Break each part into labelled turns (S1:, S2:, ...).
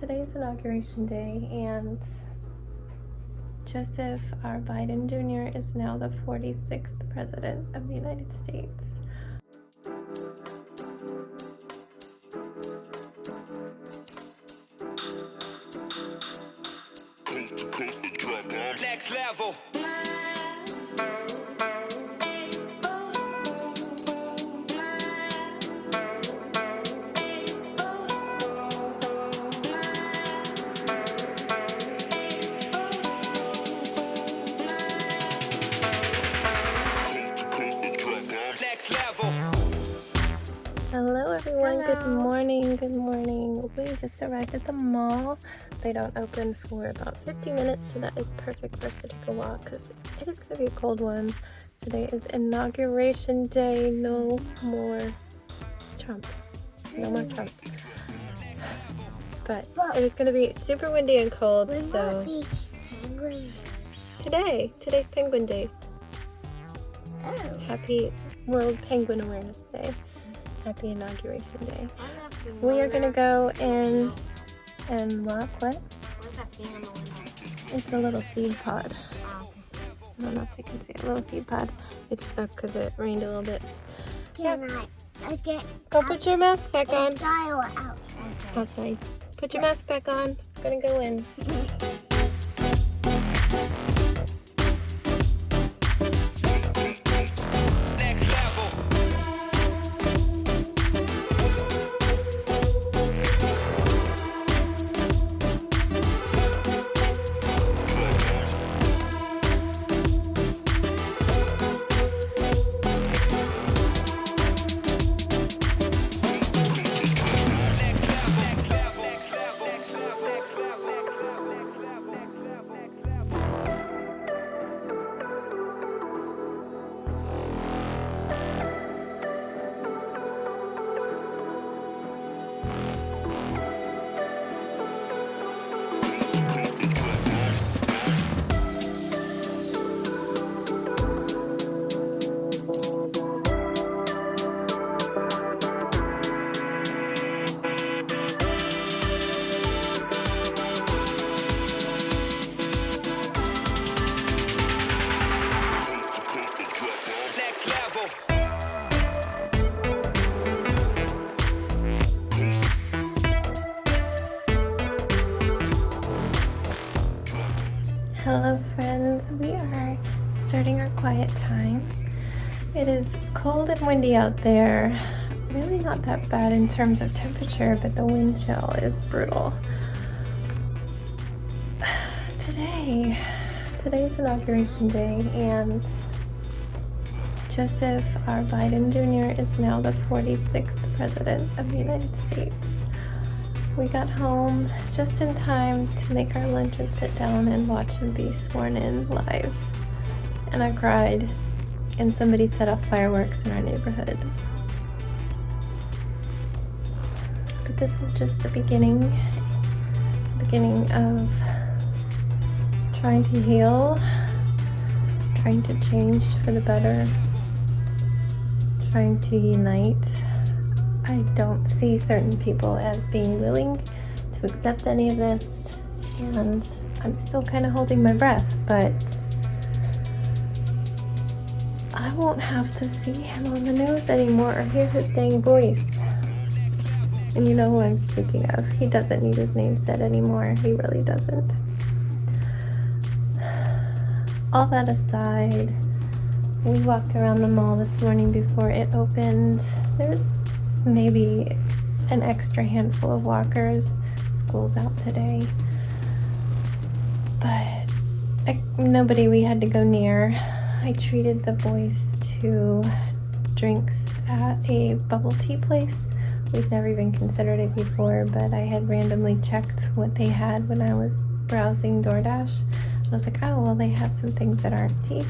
S1: Today's inauguration day, and Joseph R. Biden Jr. is now the 46th President of the United States.
S2: Next level.
S1: Hello everyone.
S3: Hello.
S1: Good morning. Good morning. We just arrived at the mall. They don't open for about 50 minutes, so that is perfect for us to take a walk because it is going to be a cold one. Today is inauguration day. No more Trump. No more Trump. But it is going to be super windy and cold, so today's Penguin Day.
S3: Oh.
S1: Happy World Penguin Awareness Day. Happy Inauguration Day. We are gonna go in and look. What?
S3: What's that thing on the window?
S1: It's a little seed pod.
S3: Oh,
S1: I don't know if you can see it. A little seed pod. It's stuck because it rained a little bit.
S3: can I get
S1: Go put your mask back on.
S3: inside or outside?
S1: Outside. Put your mask back on. Gonna go in.
S2: Next level. Next level.
S1: Hello friends. We are starting our quiet time. It is cold and windy out there. Really not that bad in terms of temperature, but the wind chill is brutal. Today's inauguration day, and Joseph R. Biden Jr. is now the 46th President of the United States. We got home just in time to make our lunch and sit down and watch him be sworn in live. And I cried, and somebody set off fireworks in our neighborhood. But this is just the beginning of trying to heal, trying to change for the better, trying to unite. I don't see certain people as being willing to accept any of this, and I'm still kind of holding my breath, but I won't have to see him on the news anymore or hear his dang voice. And you know who I'm speaking of. He doesn't need his name said anymore. He really doesn't. All that aside, we walked around the mall this morning before it opened. There's maybe an extra handful of walkers. School's out today. But nobody we had to go near. I treated the boys to drinks at a bubble tea place. We've never even considered it before, but I had randomly checked what they had when I was browsing DoorDash. I was like, oh, well, they have some things that aren't tea.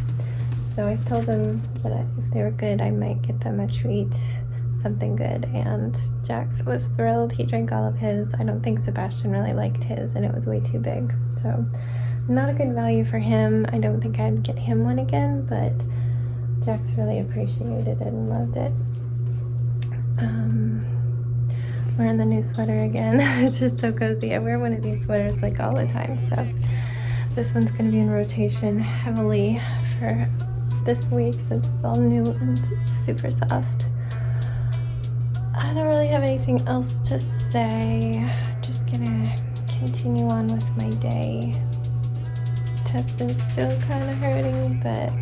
S1: So I told them that if they were good, I might get them a treat, something good. And Jax was thrilled. He drank all of his. I don't think Sebastian really liked his, and it was way too big. So not a good value for him. I don't think I'd get him one again, but Jax really appreciated it and loved it. wearing the new sweater again. It's just so cozy. I wear one of these sweaters like all the time, so this one's going to be in rotation heavily for this week since it's all new and super soft. I don't really have anything else to say. Just gonna continue on with my day. Chest is still kind of hurting, but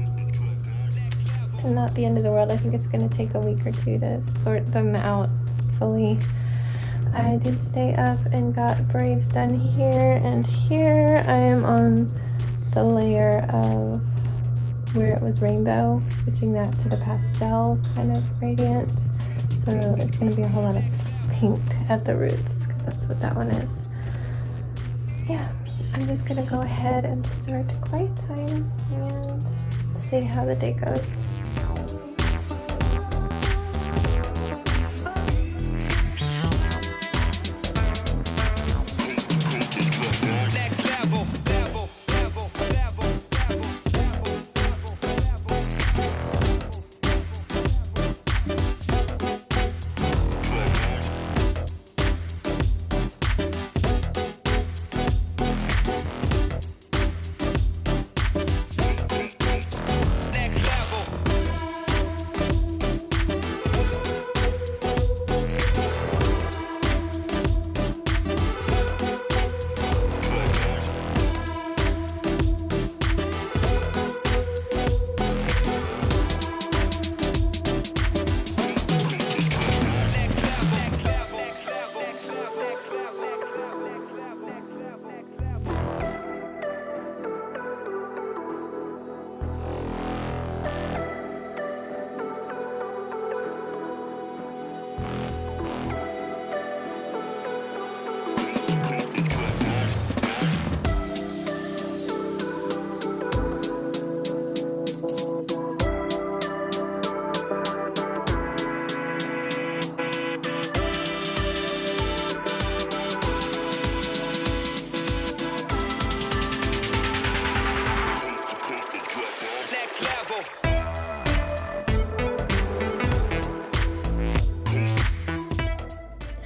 S1: not the end of the world. I think it's gonna take a week or two to sort them out fully. I did stay up and got braids done here and here. I am on the layer of where it was rainbow, switching that to the pastel kind of gradient. So it's going to be a whole lot of pink at the roots, because that's what that one is. Yeah, I'm just going to go ahead and start quiet time and see how the day goes.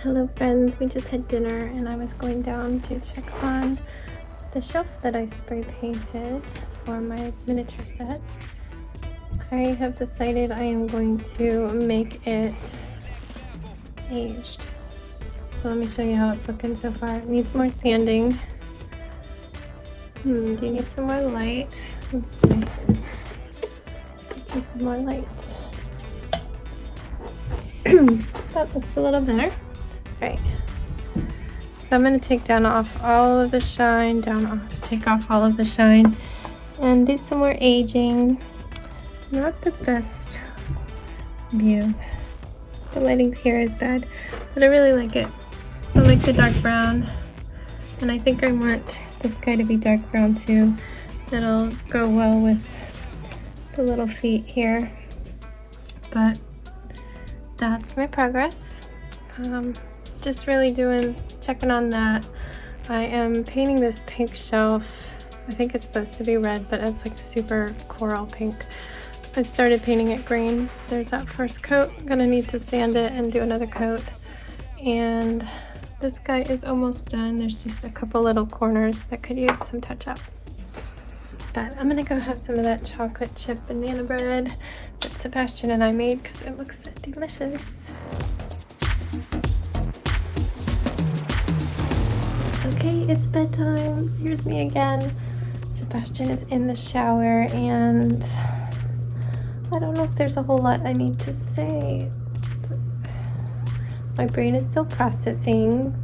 S1: Hello friends, we just had dinner and I was going down to check on the shelf that I spray painted for my miniature set. I have decided I am going to make it aged. So let me show you how it's looking so far. It needs more sanding. Do you need some more light? Let's see. Get you some more light. That looks a little better. Alright, so I'm going to take off all of the shine, take off all of the shine and do some more aging. Not the best view. The lighting here is bad, but I really like it. I like the dark brown, and I think I want this guy to be dark brown too. It'll go well with the little feet here, but that's my progress. Just really checking on that. I am painting this pink shelf. I think it's supposed to be red, but it's like super coral pink. I've started painting it green. There's that first coat. I'm gonna need to sand it and do another coat. And this guy is almost done. There's just a couple little corners that could use some touch up. But I'm gonna go have some of that chocolate chip banana bread that Sebastian and I made because it looks so delicious. Okay, it's bedtime. Here's me again. Sebastian is in the shower and I don't know if there's a whole lot I need to say. My brain is still processing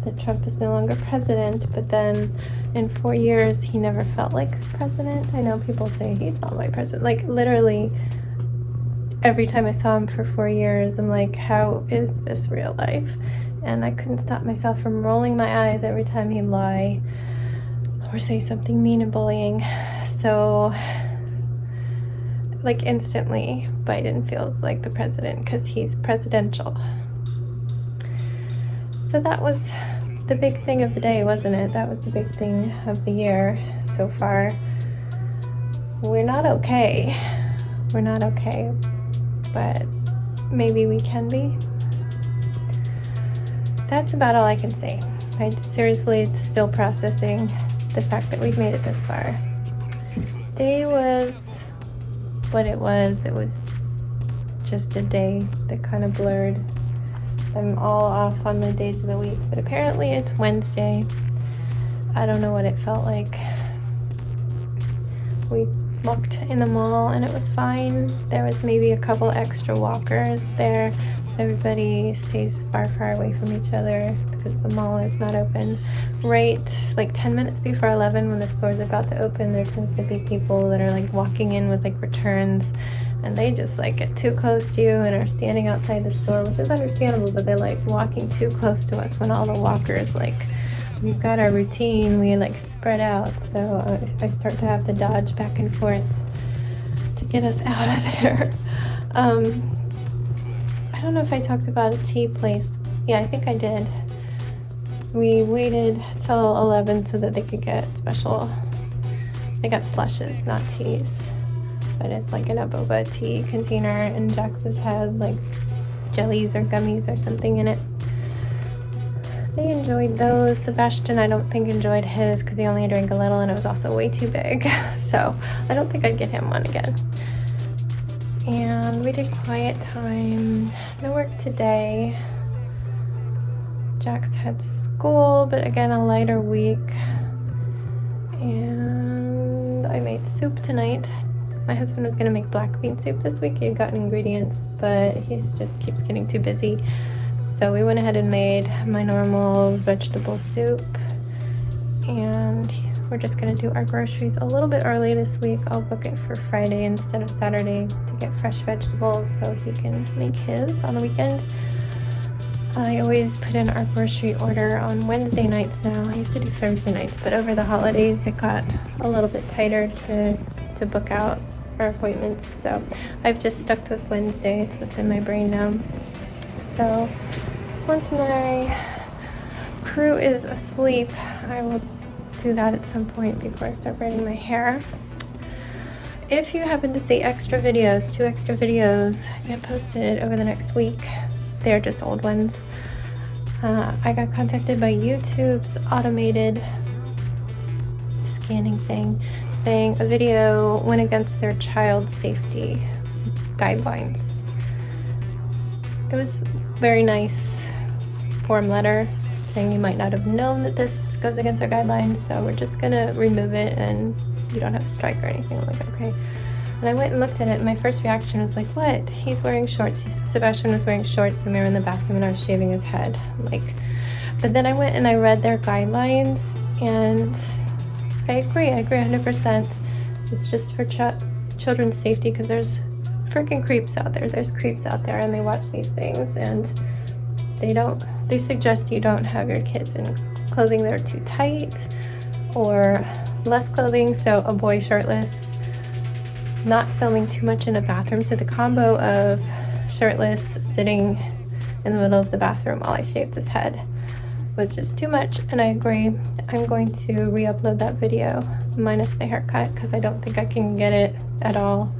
S1: that Trump is no longer president, but then in 4 years he never felt like president. I know people say he's not my president. Like literally every time I saw him for 4 years, I'm like, how is this real life? And I couldn't stop myself from rolling my eyes every time he'd lie or say something mean and bullying. So like instantly Biden feels like the president because he's presidential. So that was the big thing of the day, wasn't it? That was the big thing of the year so far. We're not okay. We're not okay, but maybe we can be. that's about all I can say. I seriously still processing the fact that we've made it this far. Day was what it was. It was just a day that kind of blurred. I'm all off on the days of the week, but apparently it's Wednesday. I don't know what it felt like. We walked in the mall and it was fine. There was maybe a couple extra walkers there. Everybody stays far away from each other because the mall is not open. Right, like 10 minutes before 11 when the store's about to open, there tends to be people that are like walking in with like returns, and they just like get too close to you and are standing outside the store, which is understandable, but they're like walking too close to us when all the walkers, like, we've got our routine, we like spread out, so I start to have to dodge back and forth to get us out of there. I don't know if I talked about a tea place. Yeah, I think I did. We waited till 11 so that they could get special, they got slushes, not teas, but it's like in a boba tea container, and Jax's had like jellies or gummies or something in it. They enjoyed those. Sebastian, I don't think enjoyed his because he only drank a little and it was also way too big. So I don't think I'd get him one again. And we did quiet time. No work today. Jax had school, but again, a lighter week. And I made soup tonight. My husband was gonna make black bean soup this week. He had gotten ingredients, but he just keeps getting too busy. So we went ahead and made my normal vegetable soup, and we're just gonna do our groceries a little bit early this week. I'll book it for Friday instead of Saturday to get fresh vegetables so he can make his on the weekend. I always put in our grocery order on Wednesday nights now. I used to do Thursday nights, but over the holidays it got a little bit tighter to book out our appointments. So I've just stuck with Wednesday. It's what's in my brain now. So once my crew is asleep, I will do that at some point before I start braiding my hair. If you happen to see extra videos, 2 extra videos get posted over the next week. They're just old ones. I got contacted by YouTube's automated scanning thing saying a video went against their child safety guidelines. It was very nice form letter saying you might not have known that this goes against our guidelines, so we're just gonna remove it and you don't have a strike or anything. I'm like, okay. And I went and looked at it and my first reaction was like, what? He's wearing shorts. Sebastian was wearing shorts and we were in the bathroom and I was shaving his head. Like, but then I went and I read their guidelines and I agree 100%. It's just for children's safety because there's freaking creeps out there. There's creeps out there and they watch these things and they suggest you don't have your kids in clothing that are too tight or less clothing, so a boy shirtless, not filming too much in the bathroom. So the combo of shirtless sitting in the middle of the bathroom while I shaved his head was just too much, and I agree. I'm going to re-upload that video minus the haircut because I don't think I can get it at all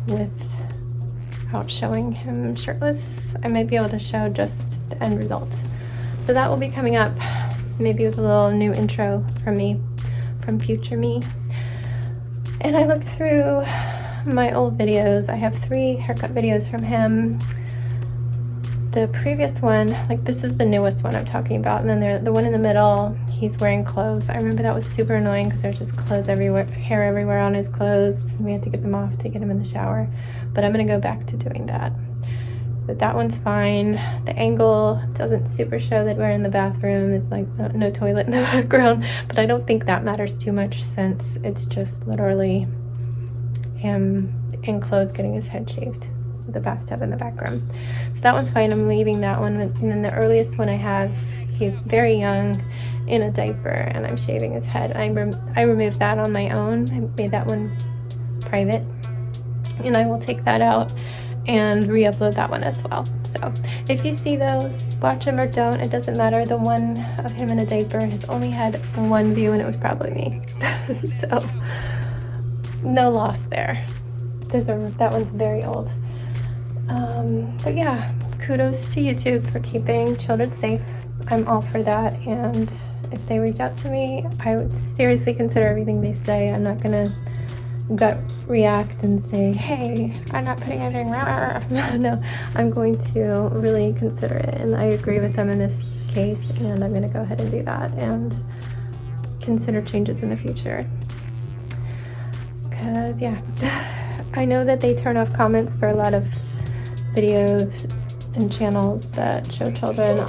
S1: without showing him shirtless. I might be able to show just the end result. So that will be coming up, maybe with a little new intro from me, from future me. And I looked through my old videos. I have 3 haircut videos from him. The previous one, like this is the newest one I'm talking about, and then the one in the middle, he's wearing clothes. I remember that was super annoying because there's just clothes everywhere, hair everywhere on his clothes. We had to get them off to get him in the shower, but I'm gonna go back to doing that. But that one's fine. The angle doesn't super show that we're in the bathroom. It's like no toilet in the background, but I don't think that matters too much since it's just literally him in clothes getting his head shaved with a bathtub in the background. So that one's fine. I'm leaving that one. And then the earliest one I have, he's very young in a diaper and I'm shaving his head. I removed that on my own. I made that one private, and I will take that out and re-upload that one as well. So if you see those, watch them or don't, it doesn't matter. The one of him in a diaper has only had 1 view and it was probably me. So no loss there. That one's very old. But yeah, kudos to YouTube for keeping children safe. I'm all for that, and if they reach out to me, I would seriously consider everything they say. I'm not gonna gut react and say, hey, I'm not putting anything no, I'm going to really consider it, and I agree with them in this case, and I'm gonna go ahead and do that and consider changes in the future. Because yeah, I know that they turn off comments for a lot of videos and channels that show children.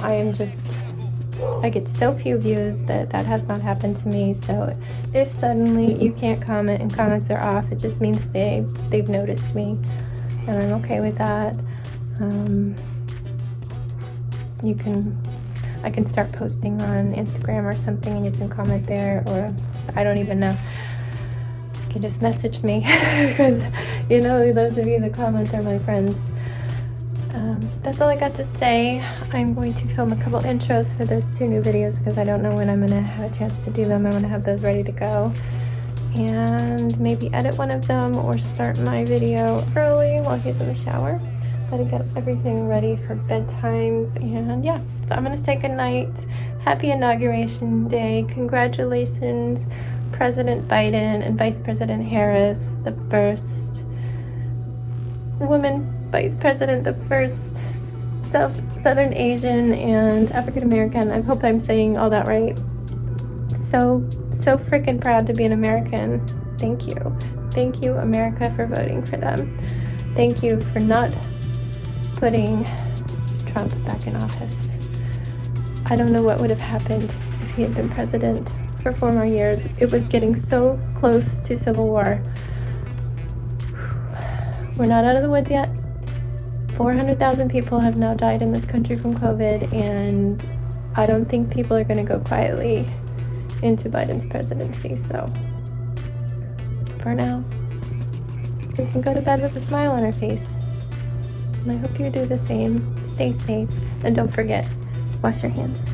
S1: I get so few views that has not happened to me. So if suddenly you can't comment and comments are off, it just means they've noticed me, and I'm okay with that. I can start posting on Instagram or something, and you can comment there, or I don't even know. You can just message me because you know those of you that comment are my friends. That's all I got to say. I'm going to film a couple intros for those 2 new videos because I don't know when I'm going to have a chance to do them. I want to have those ready to go, and maybe edit one of them or start my video early while he's in the shower. Gotta get everything ready for bedtimes, and yeah, so I'm gonna say goodnight. Happy Inauguration Day. Congratulations, President Biden and Vice President Harris, the first woman vice president, the first Southern Asian and African American. I hope I'm saying all that right. So freaking proud to be an American. Thank you, America, for voting for them. Thank you for not putting Trump back in office. I don't know what would have happened if he had been president for 4 more years. It was getting so close to civil war. We're not out of the woods yet. 400,000 people have now died in this country from COVID, and I don't think people are going to go quietly into Biden's presidency. So for now, we can go to bed with a smile on our face. And I hope you do the same. Stay safe, and don't forget, wash your hands.